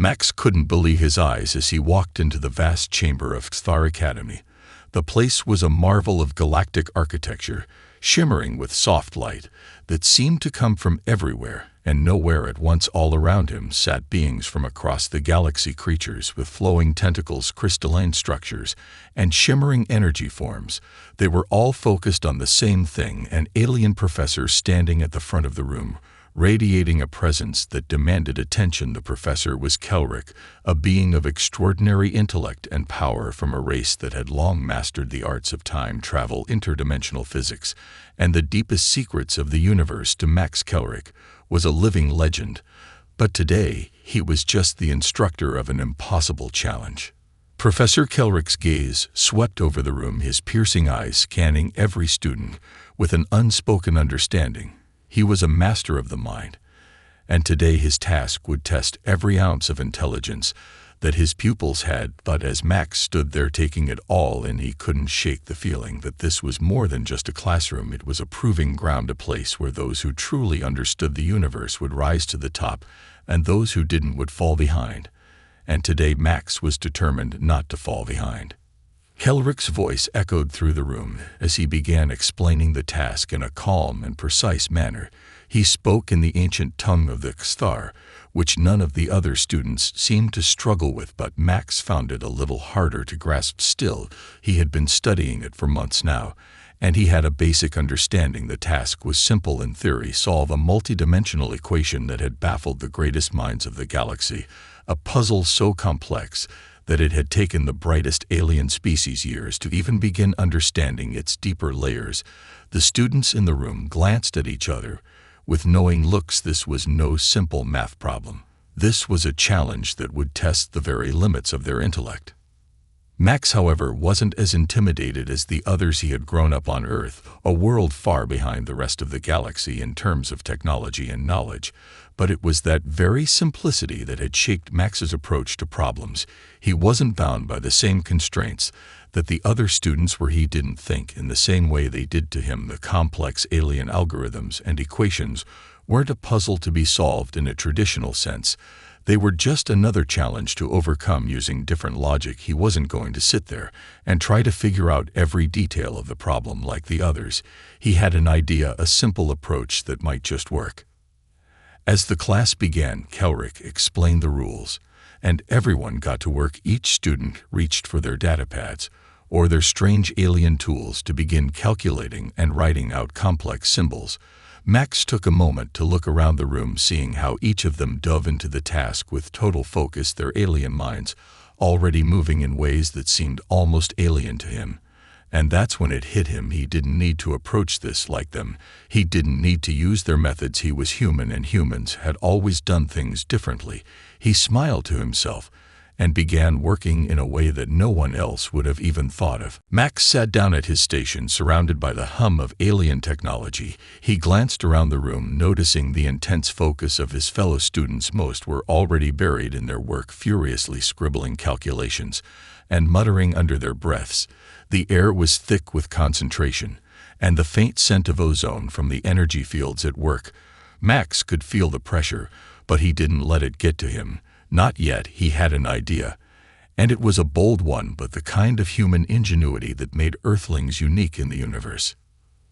Max couldn't believe his eyes as he walked into the vast chamber of Star Academy. The place was a marvel of galactic architecture, shimmering with soft light that seemed to come from everywhere and nowhere at once. All around him sat beings from across the galaxy, creatures with flowing tentacles, crystalline structures, and shimmering energy forms. They were all focused on the same thing, an alien professor standing at the front of the room, radiating a presence that demanded attention. The professor was Kelric, a being of extraordinary intellect and power from a race that had long mastered the arts of time travel, interdimensional physics, and the deepest secrets of the universe. To Max, Kelric was a living legend, but today he was just the instructor of an impossible challenge. Professor Kelric's gaze swept over the room, his piercing eyes scanning every student with an unspoken understanding. He was a master of the mind, and today his task would test every ounce of intelligence that his pupils had. But as Max stood there taking it all in, he couldn't shake the feeling that this was more than just a classroom. It was a proving ground, a place where those who truly understood the universe would rise to the top, and those who didn't would fall behind. And today Max was determined not to fall behind. Kelric's voice echoed through the room as he began explaining the task in a calm and precise manner. He spoke in the ancient tongue of the Star, which none of the other students seemed to struggle with, but Max found it a little harder to grasp. Still, he had been studying it for months now, and he had a basic understanding. The task was simple in theory: solve a multidimensional equation that had baffled the greatest minds of the galaxy, a puzzle so complex that it had taken the brightest alien species years to even begin understanding its deeper layers. The students in the room glanced at each other with knowing looks. This was no simple math problem. This was a challenge that would test the very limits of their intellect. Max, however, wasn't as intimidated as the others. He had grown up on Earth, a world far behind the rest of the galaxy in terms of technology and knowledge, but it was that very simplicity that had shaped Max's approach to problems. He wasn't bound by the same constraints that the other students were. He didn't think in the same way they did. To him, the complex alien algorithms and equations weren't a puzzle to be solved in a traditional sense. They were just another challenge to overcome using different logic. He wasn't going to sit there and try to figure out every detail of the problem like the others. He had an idea, a simple approach that might just work. As the class began, Kelric explained the rules, and everyone got to work. Each student reached for their datapads or their strange alien tools to begin calculating and writing out complex symbols. Max took a moment to look around the room, seeing how each of them dove into the task with total focus, their alien minds already moving in ways that seemed almost alien to him. And that's when it hit him. He didn't need to approach this like them. He didn't need to use their methods. He was human, and humans had always done things differently. He smiled to himself and began working in a way that no one else would have even thought of. Max sat down at his station, surrounded by the hum of alien technology. He glanced around the room, noticing the intense focus of his fellow students. Most were already buried in their work, furiously scribbling calculations and muttering under their breaths. The air was thick with concentration and the faint scent of ozone from the energy fields at work. Max could feel the pressure, but he didn't let it get to him. Not yet. He had an idea, and it was a bold one, but the kind of human ingenuity that made Earthlings unique in the universe.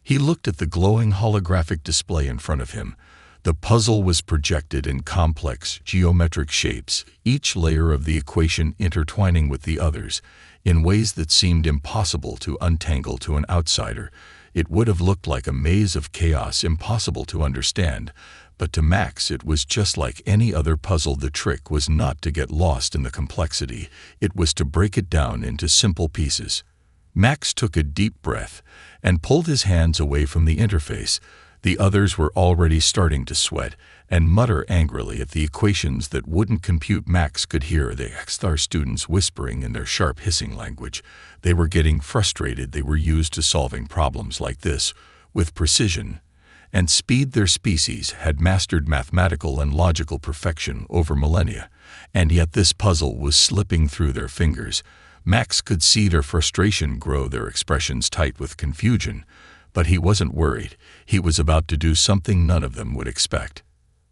He looked at the glowing holographic display in front of him. The puzzle was projected in complex geometric shapes, each layer of the equation intertwining with the others in ways that seemed impossible to untangle to an outsider. It would have looked like a maze of chaos, impossible to understand. But to Max, it was just like any other puzzle. The trick was not to get lost in the complexity. It was to break it down into simple pieces. Max took a deep breath and pulled his hands away from the interface. The others were already starting to sweat and mutter angrily at the equations that wouldn't compute. Max could hear the Star students whispering in their sharp, hissing language. They were getting frustrated. They were used to solving problems like this with precision and speed. Their species had mastered mathematical and logical perfection over millennia, and yet this puzzle was slipping through their fingers. Max could see their frustration grow, their expressions tight with confusion, but he wasn't worried. He was about to do something none of them would expect.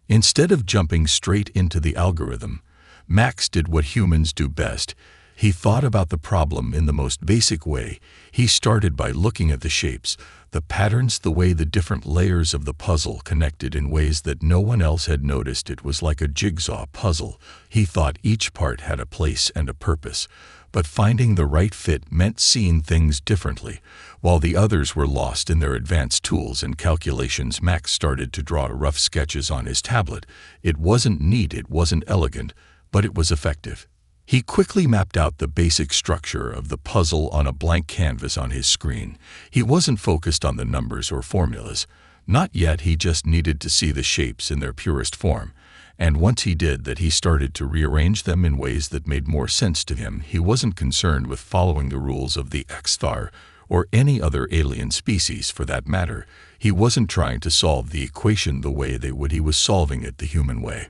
Instead of jumping straight into the algorithm, Max did what humans do best. He thought about the problem in the most basic way. He started by looking at the shapes, the patterns, the way the different layers of the puzzle connected in ways that no one else had noticed. It was like a jigsaw puzzle. He thought each part had a place and a purpose. But finding the right fit meant seeing things differently. While the others were lost in their advanced tools and calculations, Max started to draw rough sketches on his tablet. It wasn't neat, it wasn't elegant, but it was effective. He quickly mapped out the basic structure of the puzzle on a blank canvas on his screen. He wasn't focused on the numbers or formulas. Not yet, he just needed to see the shapes in their purest form. And once he did that, he started to rearrange them in ways that made more sense to him. He wasn't concerned with following the rules of the HFY or any other alien species for that matter. He wasn't trying to solve the equation the way they would. He was solving it the human way.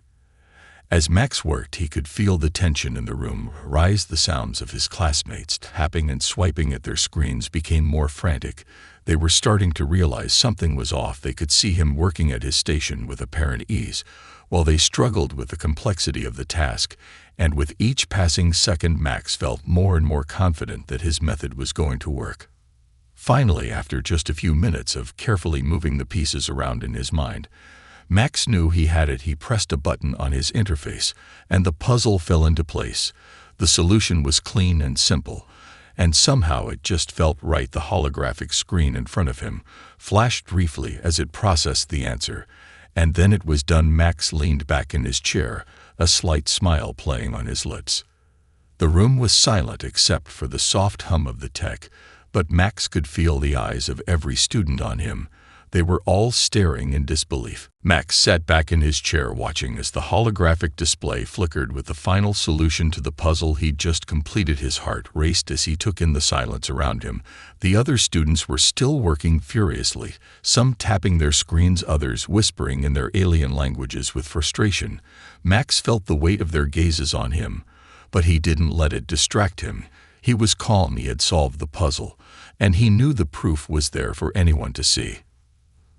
As Max worked, he could feel the tension in the room rise. The sounds of his classmates tapping and swiping at their screens became more frantic. They were starting to realize something was off. They could see him working at his station with apparent ease, while they struggled with the complexity of the task. And with each passing second, Max felt more and more confident that his method was going to work. Finally, after just a few minutes of carefully moving the pieces around in his mind, Max knew he had it. He pressed a button on his interface, and the puzzle fell into place. The solution was clean and simple, and somehow it just felt right. The holographic screen in front of him flashed briefly as it processed the answer, and then it was done. Max leaned back in his chair, a slight smile playing on his lips. The room was silent except for the soft hum of the tech, but Max could feel the eyes of every student on him. They were all staring in disbelief. Max sat back in his chair watching as the holographic display flickered with the final solution to the puzzle he'd just completed. His heart raced as he took in the silence around him. The other students were still working furiously, some tapping their screens, others whispering in their alien languages with frustration. Max felt the weight of their gazes on him, but he didn't let it distract him. He was calm. He had solved the puzzle, and he knew the proof was there for anyone to see.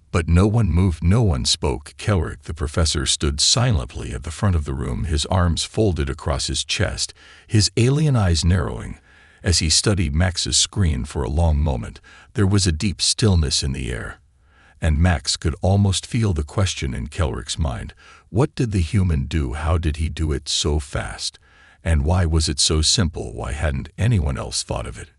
But no one moved, no one spoke. Kelrick, the professor, stood silently at the front of the room, his arms folded across his chest, his alien eyes narrowing. As he studied Max's screen for a long moment, there was a deep stillness in the air. And Max could almost feel the question in Kelrick's mind. What did the human do? How did he do it so fast? And why was it so simple? Why hadn't anyone else thought of it?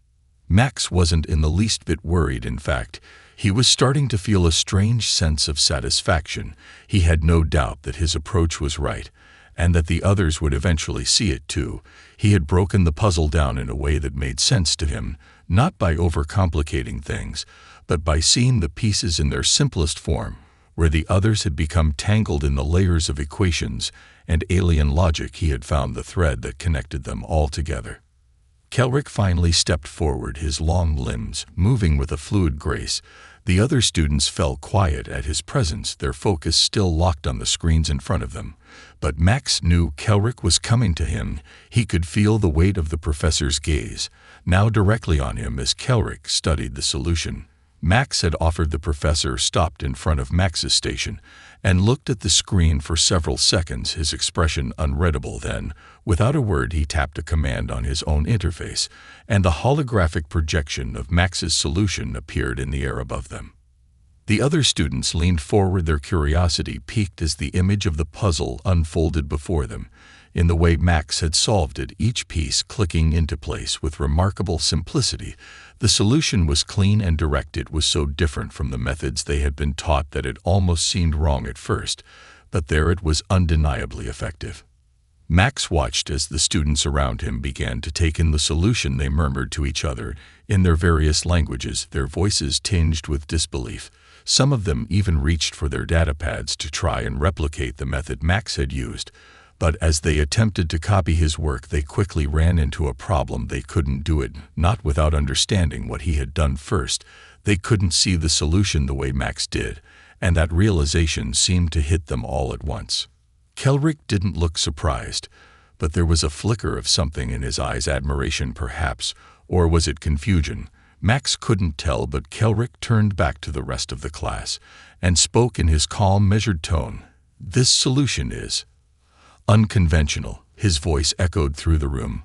Max wasn't in the least bit worried. In fact, he was starting to feel a strange sense of satisfaction. He had no doubt that his approach was right, and that the others would eventually see it too. He had broken the puzzle down in a way that made sense to him, not by overcomplicating things, but by seeing the pieces in their simplest form. Where the others had become tangled in the layers of equations and alien logic, he had found the thread that connected them all together. Kelrick finally stepped forward, his long limbs moving with a fluid grace. The other students fell quiet at his presence, their focus still locked on the screens in front of them. But Max knew Kelrick was coming to him. He could feel the weight of the professor's gaze, now directly on him as Kelrick studied the solution. Max had offered. The professor stopped in front of Max's station and looked at the screen for several seconds, his expression unreadable. Then, without a word, he tapped a command on his own interface, and the holographic projection of Max's solution appeared in the air above them. The other students leaned forward, their curiosity piqued as the image of the puzzle unfolded before them. In the way Max had solved it, each piece clicking into place with remarkable simplicity. The solution was clean and direct. It was so different from the methods they had been taught that it almost seemed wrong at first, but there it was, undeniably effective. Max watched as the students around him began to take in the solution. They murmured to each other in their various languages, their voices tinged with disbelief. Some of them even reached for their datapads to try and replicate the method Max had used. But as they attempted to copy his work, they quickly ran into a problem. They couldn't do it, not without understanding what he had done first. They couldn't see the solution the way Max did, and that realization seemed to hit them all at once. Kelrick didn't look surprised, but there was a flicker of something in his eyes, admiration perhaps, or was it confusion? Max couldn't tell, but Kelrick turned back to the rest of the class and spoke in his calm, measured tone. This solution is unconventional. His voice echoed through the room,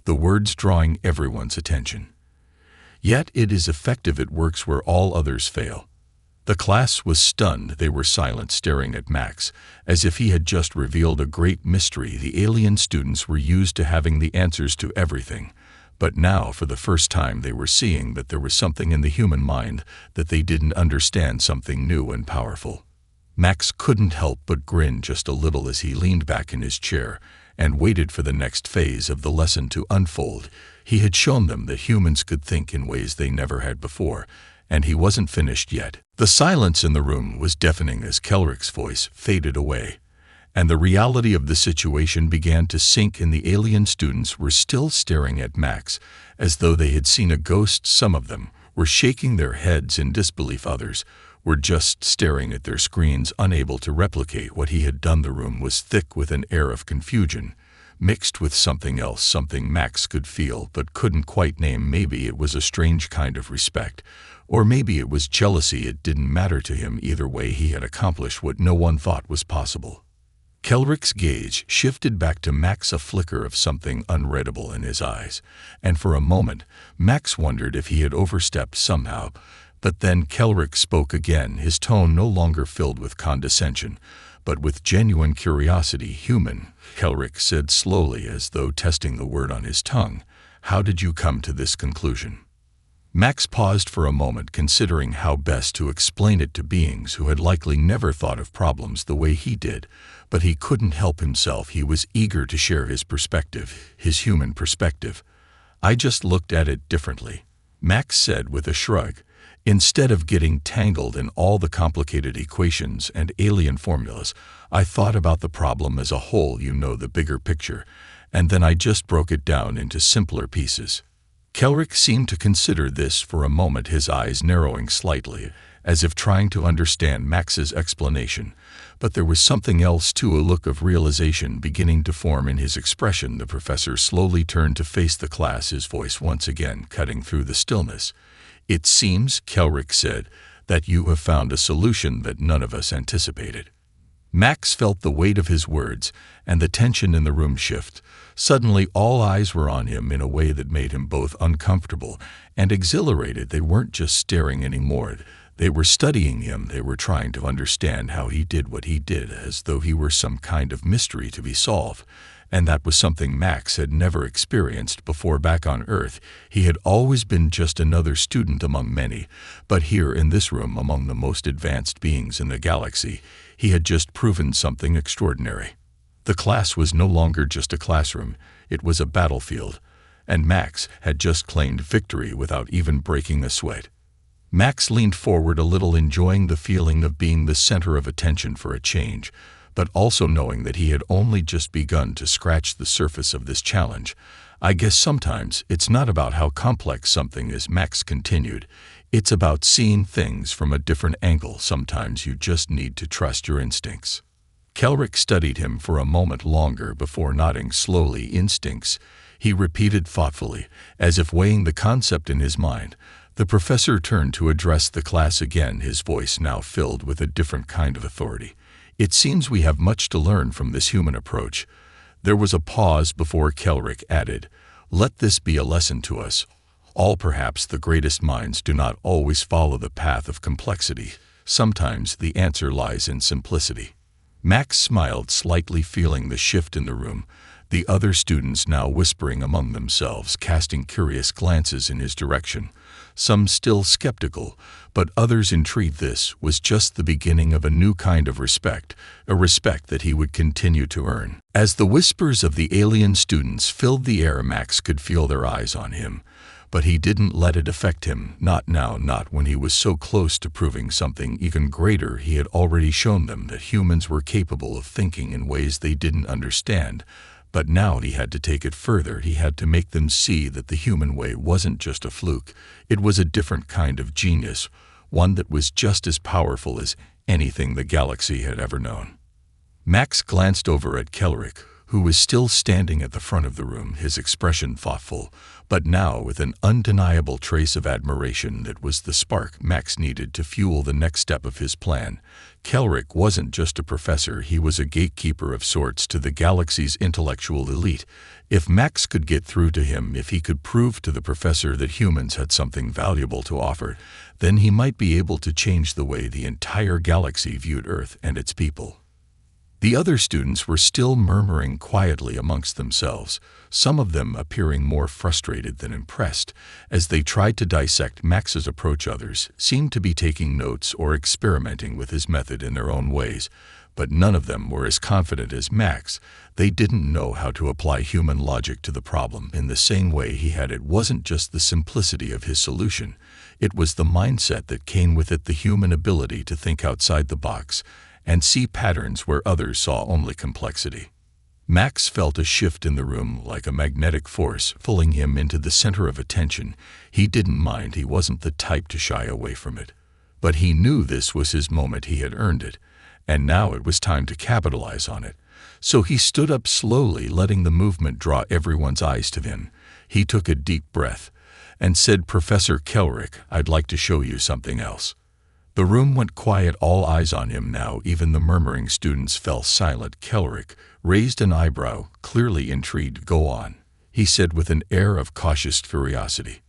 the words drawing everyone's attention. Yet it is effective. It works where all others fail. The class was stunned. They were silent, staring at Max, as if he had just revealed a great mystery. The alien students were used to having the answers to everything, but now, for the first time, they were seeing that there was something in the human mind that they didn't understand, something new and powerful. Max couldn't help but grin just a little as he leaned back in his chair and waited for the next phase of the lesson to unfold. He had shown them that humans could think in ways they never had before, and he wasn't finished yet. The silence in the room was deafening as Kelrick's voice faded away, and the reality of the situation began to sink in. The alien students were still staring at Max as though they had seen a ghost. Some of them were shaking their heads in disbelief. Others were just staring at their screens, unable to replicate what he had done. The room was thick with an air of confusion, mixed with something else, something Max could feel but couldn't quite name. Maybe it was a strange kind of respect, or maybe it was jealousy. It didn't matter to him. Either way, he had accomplished what no one thought was possible. Kelrick's gaze shifted back to Max, a flicker of something unreadable in his eyes, and for a moment Max wondered if he had overstepped somehow. But then Kelrick spoke again, his tone no longer filled with condescension, but with genuine curiosity. "Human," Kelrick said slowly, as though testing the word on his tongue. "How did you come to this conclusion?" Max paused for a moment, considering how best to explain it to beings who had likely never thought of problems the way he did, but he couldn't help himself. He was eager to share his perspective, his human perspective. "I just looked at it differently," Max said with a shrug. "Instead of getting tangled in all the complicated equations and alien formulas, I thought about the problem as a whole, the bigger picture, and then I just broke it down into simpler pieces." Kelrick seemed to consider this for a moment, his eyes narrowing slightly, as if trying to understand Max's explanation. But there was something else too, a look of realization beginning to form in his expression. The professor slowly turned to face the class, his voice once again cutting through the stillness. "It seems," Kelrick said, "that you have found a solution that none of us anticipated." Max felt the weight of his words and the tension in the room shift. Suddenly all eyes were on him in a way that made him both uncomfortable and exhilarated. They weren't just staring anymore. They were studying him. They were trying to understand how he did what he did, as though he were some kind of mystery to be solved. And that was something Max had never experienced before. Back on Earth, he had always been just another student among many, but here in this room, among the most advanced beings in the galaxy, he had just proven something extraordinary. The class was no longer just a classroom, it was a battlefield, and Max had just claimed victory without even breaking a sweat. Max leaned forward a little, enjoying the feeling of being the center of attention for a change, but also knowing that he had only just begun to scratch the surface of this challenge. "I guess sometimes it's not about how complex something is," Max continued. "It's about seeing things from a different angle. Sometimes you just need to trust your instincts." Kelrick studied him for a moment longer before nodding slowly. "Instincts," he repeated thoughtfully, as if weighing the concept in his mind. The professor turned to address the class again, his voice now filled with a different kind of authority. "It seems we have much to learn from this human approach." There was a pause before Kelrick added, "Let this be a lesson to us all. Perhaps the greatest minds do not always follow the path of complexity. Sometimes the answer lies in simplicity." Max smiled slightly, feeling the shift in the room, the other students now whispering among themselves, casting curious glances in his direction, some still skeptical, but others intrigued. This was just the beginning of a new kind of respect, a respect that he would continue to earn. As the whispers of the alien students filled the air, Max could feel their eyes on him, but he didn't let it affect him, not now, not when he was so close to proving something even greater. He had already shown them that humans were capable of thinking in ways they didn't understand, but now he had to take it further. He had to make them see that the human way wasn't just a fluke. It was a different kind of genius, one that was just as powerful as anything the galaxy had ever known. Max glanced over at Kelrick, who was still standing at the front of the room, his expression thoughtful, but now with an undeniable trace of admiration that was the spark Max needed to fuel the next step of his plan. Kelrick wasn't just a professor, he was a gatekeeper of sorts to the galaxy's intellectual elite. If Max could get through to him, if he could prove to the professor that humans had something valuable to offer, then he might be able to change the way the entire galaxy viewed Earth and its people. The other students were still murmuring quietly amongst themselves, some of them appearing more frustrated than impressed. As they tried to dissect Max's approach, others seemed to be taking notes or experimenting with his method in their own ways, but none of them were as confident as Max. They didn't know how to apply human logic to the problem in the same way he had. It wasn't just the simplicity of his solution, it was the mindset that came with it, the human ability to think outside the box and see patterns where others saw only complexity. Max felt a shift in the room, like a magnetic force pulling him into the center of attention. He didn't mind, he wasn't the type to shy away from it. But he knew this was his moment, he had earned it, and now it was time to capitalize on it. So he stood up slowly, letting the movement draw everyone's eyes to him. He took a deep breath and said, "Professor Kelrick, I'd like to show you something else." The room went quiet, all eyes on him now. Even the murmuring students fell silent. Kelrick raised an eyebrow, clearly intrigued. "Go on," he said with an air of cautious curiosity.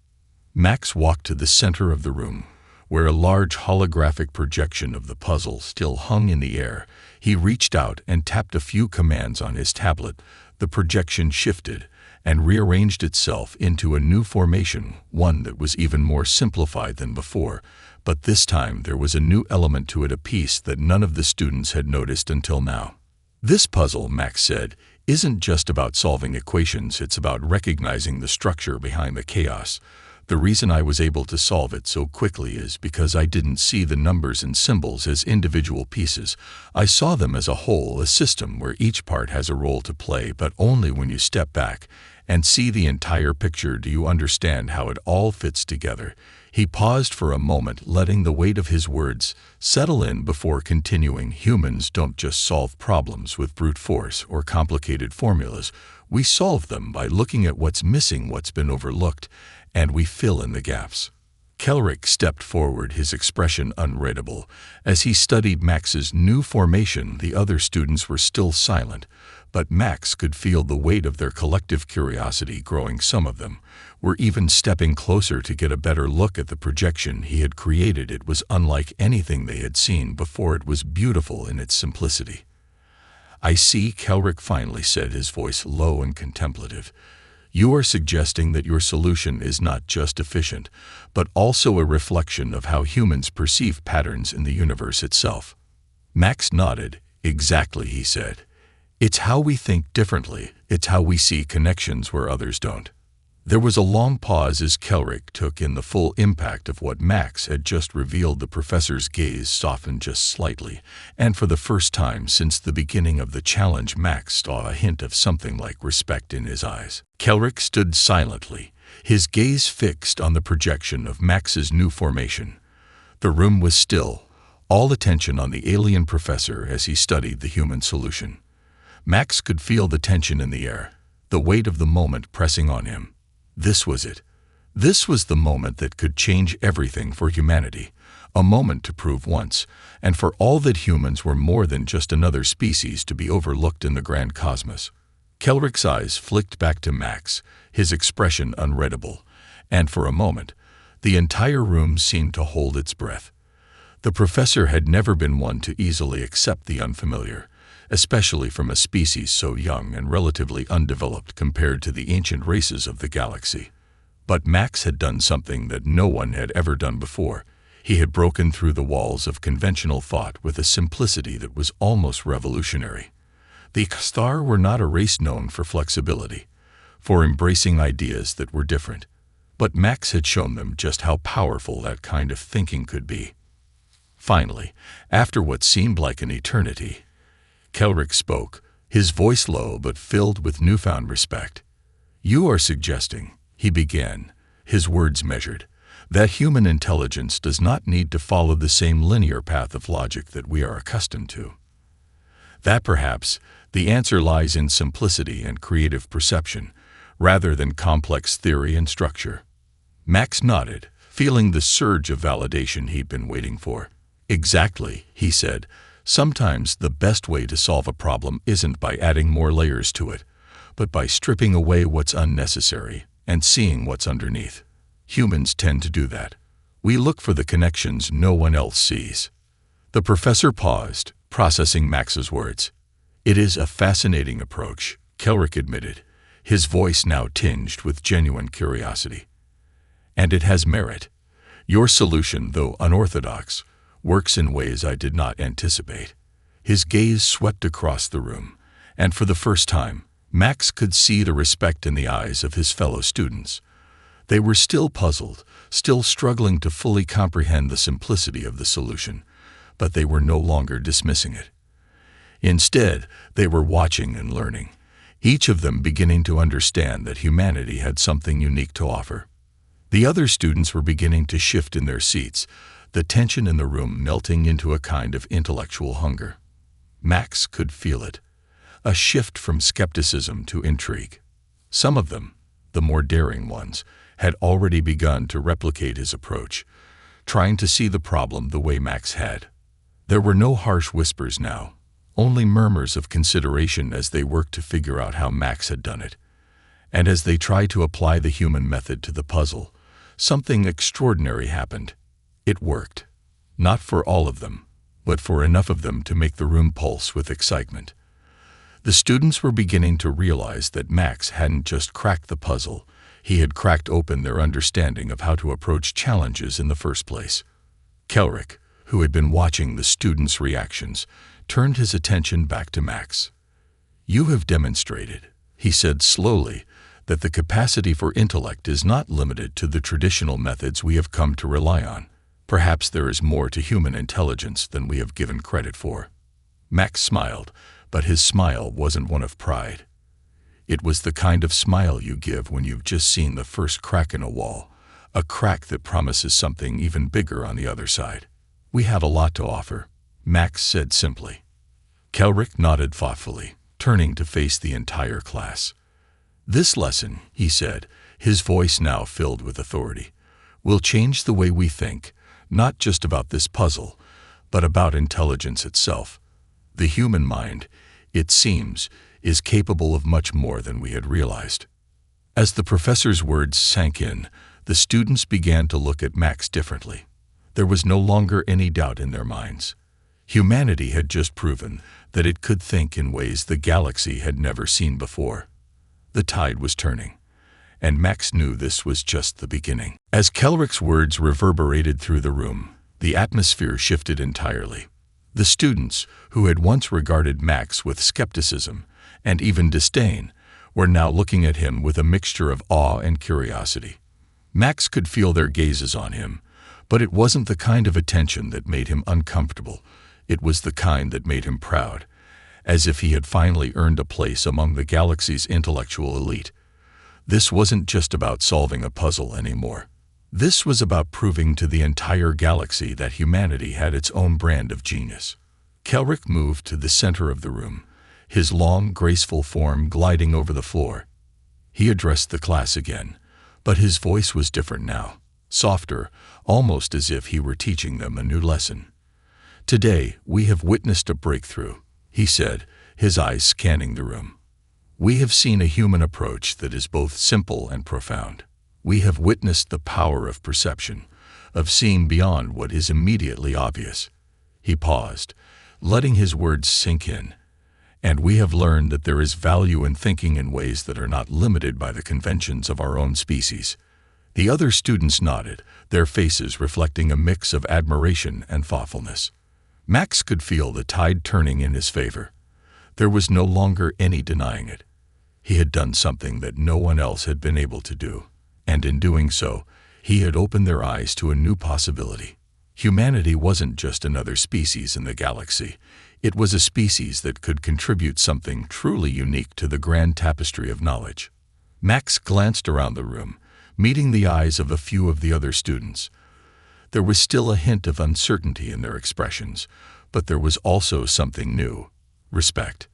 Max walked to the center of the room, where a large holographic projection of the puzzle still hung in the air. He reached out and tapped a few commands on his tablet. The projection shifted and rearranged itself into a new formation, one that was even more simplified than before. But this time there was a new element to it, a piece that none of the students had noticed until now. "This puzzle," Max said, "isn't just about solving equations, it's about recognizing the structure behind the chaos. The reason I was able to solve it so quickly is because I didn't see the numbers and symbols as individual pieces. I saw them as a whole, a system where each part has a role to play, but only when you step back and see the entire picture do you understand how it all fits together." He paused for a moment, letting the weight of his words settle in before continuing. "Humans don't just solve problems with brute force or complicated formulas. We solve them by looking at what's missing, what's been overlooked, and we fill in the gaps." Kelrick stepped forward, his expression unreadable. As he studied Max's new formation, the other students were still silent, but Max could feel the weight of their collective curiosity growing. Some of them were even stepping closer to get a better look at the projection he had created. It was unlike anything they had seen before. It was beautiful in its simplicity. "I see," Kelrick finally said, his voice low and contemplative. "You are suggesting that your solution is not just efficient, but also a reflection of how humans perceive patterns in the universe itself." Max nodded. "Exactly," he said. "It's how we think differently. It's how we see connections where others don't." There was a long pause as Kelrick took in the full impact of what Max had just revealed. The professor's gaze softened just slightly, and for the first time since the beginning of the challenge, Max saw a hint of something like respect in his eyes. Kelrick stood silently, his gaze fixed on the projection of Max's new formation. The room was still, all attention on the alien professor as he studied the human solution. Max could feel the tension in the air, the weight of the moment pressing on him. This was it. This was the moment that could change everything for humanity. A moment to prove once and for all that humans were more than just another species to be overlooked in the grand cosmos. Kelrick's eyes flicked back to Max, his expression unreadable, and for a moment, the entire room seemed to hold its breath. The professor had never been one to easily accept the unfamiliar, especially from a species so young and relatively undeveloped compared to the ancient races of the galaxy. But Max had done something that no one had ever done before. He had broken through the walls of conventional thought with a simplicity that was almost revolutionary. The Star were not a race known for flexibility, for embracing ideas that were different, but Max had shown them just how powerful that kind of thinking could be. Finally, after what seemed like an eternity, Kelrick spoke, his voice low but filled with newfound respect. "You are suggesting," he began, his words measured, "that human intelligence does not need to follow the same linear path of logic that we are accustomed to. That perhaps The answer lies in simplicity and creative perception, rather than complex theory and structure. Max nodded, feeling the surge of validation he'd been waiting for. Exactly, he said. Sometimes the best way to solve a problem isn't by adding more layers to it, but by stripping away what's unnecessary and seeing what's underneath. Humans tend to do that. We look for the connections no one else sees. The professor paused, processing Max's words. It is a fascinating approach, Kelrick admitted, his voice now tinged with genuine curiosity. And it has merit. Your solution, though unorthodox, works in ways I did not anticipate. His gaze swept across the room, and for the first time, Max could see the respect in the eyes of his fellow students. They were still puzzled, still struggling to fully comprehend the simplicity of the solution, but they were no longer dismissing it. Instead, they were watching and learning, each of them beginning to understand that humanity had something unique to offer. The other students were beginning to shift in their seats, the tension in the room melting into a kind of intellectual hunger. Max could feel it, a shift from skepticism to intrigue. Some of them, the more daring ones, had already begun to replicate his approach, trying to see the problem the way Max had. There were no harsh whispers now, only murmurs of consideration as they worked to figure out how Max had done it. And as they tried to apply the human method to the puzzle, something extraordinary happened. It worked. Not for all of them, but for enough of them to make the room pulse with excitement. The students were beginning to realize that Max hadn't just cracked the puzzle, he had cracked open their understanding of how to approach challenges in the first place. Kelrick, who had been watching the students' reactions, turned his attention back to Max. You have demonstrated, he said slowly, that the capacity for intellect is not limited to the traditional methods we have come to rely on. Perhaps there is more to human intelligence than we have given credit for. Max smiled, but his smile wasn't one of pride. It was the kind of smile you give when you've just seen the first crack in a wall, a crack that promises something even bigger on the other side. We have a lot to offer, Max said simply. Kelrick nodded thoughtfully, turning to face the entire class. This lesson, he said, his voice now filled with authority, will change the way we think, not just about this puzzle, but about intelligence itself. The human mind, it seems, is capable of much more than we had realized. As the professor's words sank in, the students began to look at Max differently. There was no longer any doubt in their minds. Humanity had just proven that it could think in ways the galaxy had never seen before. The tide was turning, and Max knew this was just the beginning. As Kelrick's words reverberated through the room, the atmosphere shifted entirely. The students, who had once regarded Max with skepticism and even disdain, were now looking at him with a mixture of awe and curiosity. Max could feel their gazes on him, but it wasn't the kind of attention that made him uncomfortable. It was the kind that made him proud, as if he had finally earned a place among the galaxy's intellectual elite. This wasn't just about solving a puzzle anymore. This was about proving to the entire galaxy that humanity had its own brand of genius. Kelrick moved to the center of the room, his long, graceful form gliding over the floor. He addressed the class again, but his voice was different now, softer, almost as if he were teaching them a new lesson. Today, we have witnessed a breakthrough, he said, his eyes scanning the room. We have seen a human approach that is both simple and profound. We have witnessed the power of perception, of seeing beyond what is immediately obvious. He paused, letting his words sink in. And we have learned that there is value in thinking in ways that are not limited by the conventions of our own species. The other students nodded, their faces reflecting a mix of admiration and thoughtfulness. Max could feel the tide turning in his favor. There was no longer any denying it. He had done something that no one else had been able to do, and in doing so, he had opened their eyes to a new possibility. Humanity wasn't just another species in the galaxy. It was a species that could contribute something truly unique to the grand tapestry of knowledge. Max glanced around the room, meeting the eyes of a few of the other students. There was still a hint of uncertainty in their expressions, but there was also something new: respect.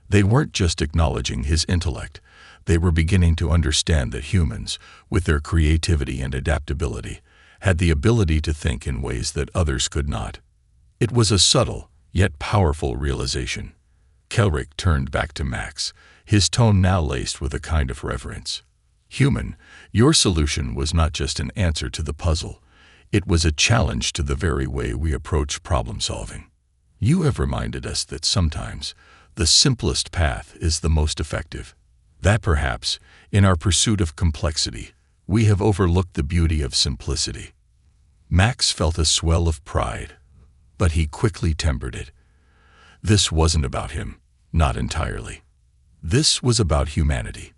They weren't just acknowledging his intellect. They were beginning to understand that humans, with their creativity and adaptability, had the ability to think in ways that others could not. It was a subtle, yet powerful realization. Kelrick turned back to Max, his tone now laced with a kind of reverence. Human, your solution was not just an answer to the puzzle. It was a challenge to the very way we approach problem-solving. You have reminded us that sometimes the simplest path is the most effective. That perhaps, in our pursuit of complexity, we have overlooked the beauty of simplicity. Max felt a swell of pride, but he quickly tempered it. This wasn't about him, not entirely. This was about humanity.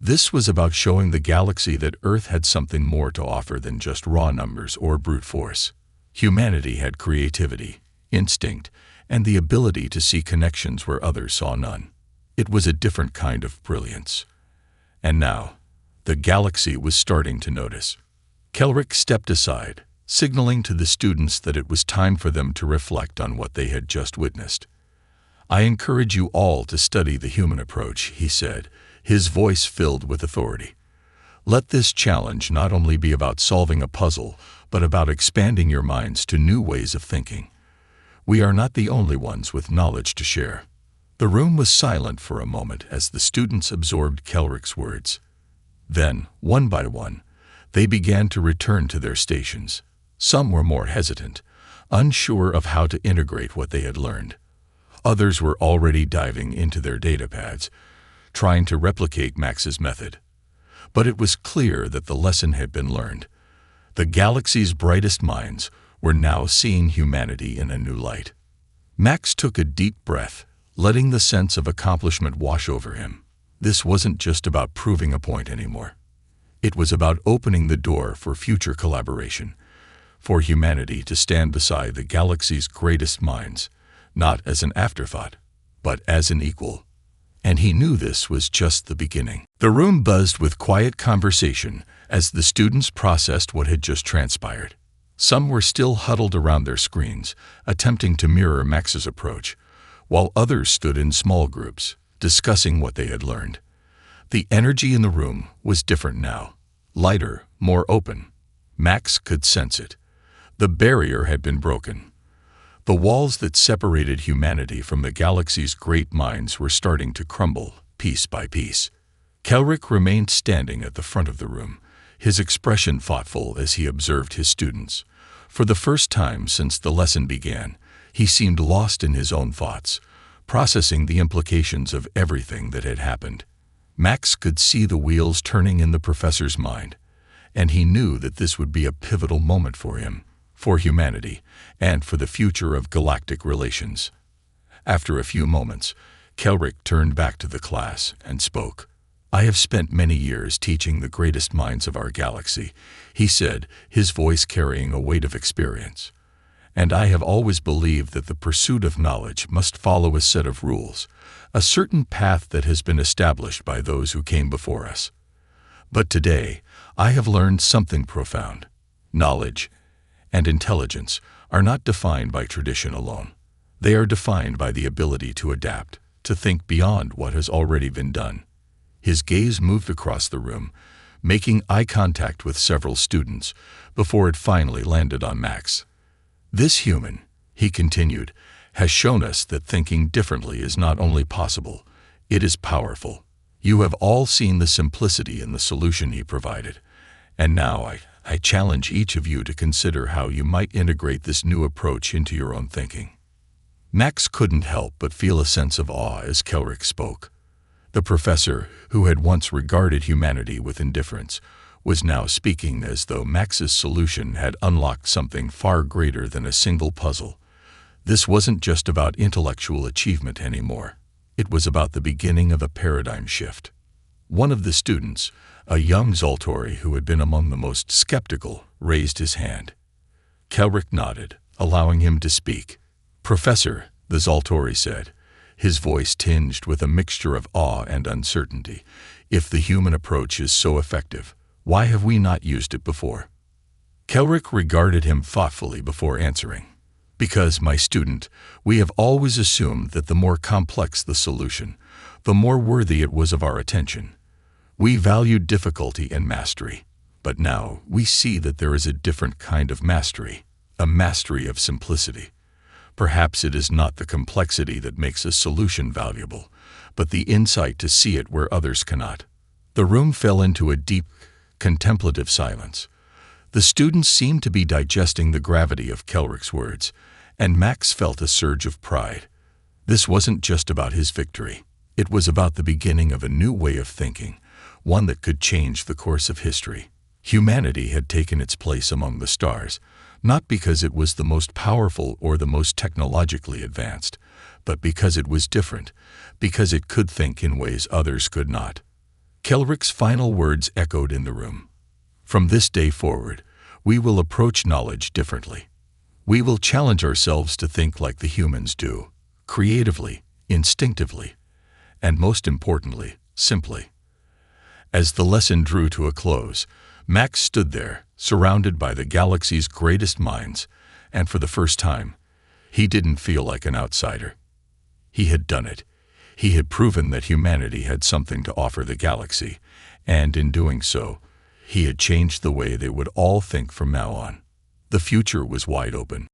This was about showing the galaxy that Earth had something more to offer than just raw numbers or brute force. Humanity had creativity, instinct, and the ability to see connections where others saw none. It was a different kind of brilliance. And now, the galaxy was starting to notice. Kelrick stepped aside, signaling to the students that it was time for them to reflect on what they had just witnessed. I encourage you all to study the human approach, he said, his voice filled with authority. Let this challenge not only be about solving a puzzle, but about expanding your minds to new ways of thinking. We are not the only ones with knowledge to share. The room was silent for a moment as the students absorbed Kelrick's words. Then, one by one, they began to return to their stations. Some were more hesitant, unsure of how to integrate what they had learned. Others were already diving into their datapads, trying to replicate Max's method. But it was clear that the lesson had been learned. The galaxy's brightest minds were now seeing humanity in a new light. Max took a deep breath, letting the sense of accomplishment wash over him. This wasn't just about proving a point anymore. It was about opening the door for future collaboration, for humanity to stand beside the galaxy's greatest minds, not as an afterthought, but as an equal. And he knew this was just the beginning. The room buzzed with quiet conversation as the students processed what had just transpired. Some were still huddled around their screens, attempting to mirror Max's approach, while others stood in small groups, discussing what they had learned. The energy in the room was different now, lighter, more open. Max could sense it. The barrier had been broken. The walls that separated humanity from the galaxy's great minds were starting to crumble, piece by piece. Kelrick remained standing at the front of the room, his expression thoughtful as he observed his students. For the first time since the lesson began, he seemed lost in his own thoughts, processing the implications of everything that had happened. Max could see the wheels turning in the professor's mind, and he knew that this would be a pivotal moment for him, for humanity, and for the future of galactic relations. After a few moments, Kelrick turned back to the class and spoke. I have spent many years teaching the greatest minds of our galaxy, he said, his voice carrying a weight of experience. And I have always believed that the pursuit of knowledge must follow a set of rules, a certain path that has been established by those who came before us. But today, I have learned something profound. Knowledge and intelligence are not defined by tradition alone. They are defined by the ability to adapt, to think beyond what has already been done. His gaze moved across the room, making eye contact with several students, before it finally landed on Max. This human, he continued, has shown us that thinking differently is not only possible, it is powerful. You have all seen the simplicity in the solution he provided, and now I challenge each of you to consider how you might integrate this new approach into your own thinking. Max couldn't help but feel a sense of awe as Kelrick spoke. The professor, who had once regarded humanity with indifference, was now speaking as though Max's solution had unlocked something far greater than a single puzzle. This wasn't just about intellectual achievement anymore. It was about the beginning of a paradigm shift. One of the students, a young Zoltori who had been among the most skeptical, raised his hand. Kelrick nodded, allowing him to speak. Professor, the Zoltori said, his voice tinged with a mixture of awe and uncertainty, if the human approach is so effective, why have we not used it before? Kelrick regarded him thoughtfully before answering. Because, my student, we have always assumed that the more complex the solution, the more worthy it was of our attention. We valued difficulty and mastery, but now we see that there is a different kind of mastery, a mastery of simplicity. Perhaps it is not the complexity that makes a solution valuable, but the insight to see it where others cannot. The room fell into a deep, contemplative silence. The students seemed to be digesting the gravity of Kelrick's words, and Max felt a surge of pride. This wasn't just about his victory. It was about the beginning of a new way of thinking, one that could change the course of history. Humanity had taken its place among the stars, not because it was the most powerful or the most technologically advanced, but because it was different, because it could think in ways others could not. Kelrick's final words echoed in the room. From this day forward, we will approach knowledge differently. We will challenge ourselves to think like the humans do, creatively, instinctively, and most importantly, simply. As the lesson drew to a close, Max stood there, surrounded by the galaxy's greatest minds, and for the first time, he didn't feel like an outsider. He had done it. He had proven that humanity had something to offer the galaxy, and in doing so, he had changed the way they would all think from now on. The future was wide open.